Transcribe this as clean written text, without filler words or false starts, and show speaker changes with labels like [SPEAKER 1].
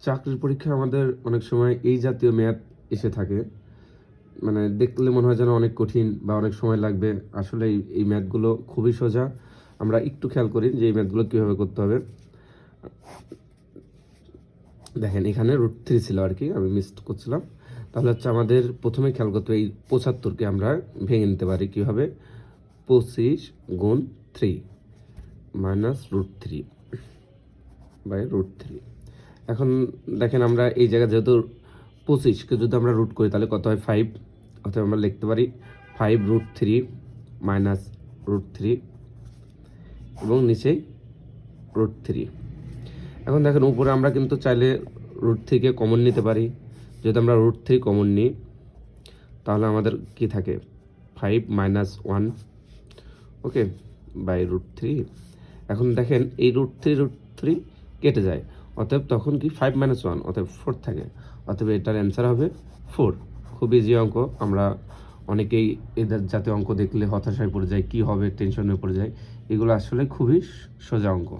[SPEAKER 1] চাকরির পরীক্ষায় আমাদের অনেক সময় এই জাতীয় ম্যাথ এসে থাকে, মানে দেখলে মনে হয় যেন অনেক কঠিন বা অনেক সময় লাগবে। আসলে এই ম্যাথগুলো খুবই সোজা। আমরা একটু খেয়াল করি যে এই ম্যাথগুলো কীভাবে করতে হবে। দেখেন এখানে √3 ছিল আর কি, আমি মিস করছিলাম। তাহলে হচ্ছে আমাদের প্রথমে খেয়াল করতে হবে এই 75কে আমরা ভেঙে নিতে পারি কীভাবে। 25 গুণ 3 মাইনাস √3 বাই √3। এখন দেখেন আমরা এই জায়গায় যেহেতু 25কে যদি আমরা রুট করি তাহলে কত হয় 5, অথবা আমরা লিখতে পারি 5√3 মাইনাস √3 এবং নিচে √3। এখন দেখেন উপরে আমরা কিন্তু চাইলে √3কে কমন নিতে পারি। যদি আমরা √3 কমন নিই তাহলে আমাদের কি থাকে 5 মাইনাস 1, ওকে, বাই √3। এখন দেখেন এই √3 কেটে যায়, অতএব তখন কি 5 মাইনাস 1 অতএব 4 থাকে, অতএব এটার অ্যান্সার হবে 4। খুব ইজি অঙ্ক। আমরা অনেকেই এদের জাতীয় অঙ্ক দেখলে হতাশায় পড়ে যায়, কি হবে, টেনশনে পড়ে যায়। এগুলো আসলে খুবই সোজা অঙ্ক।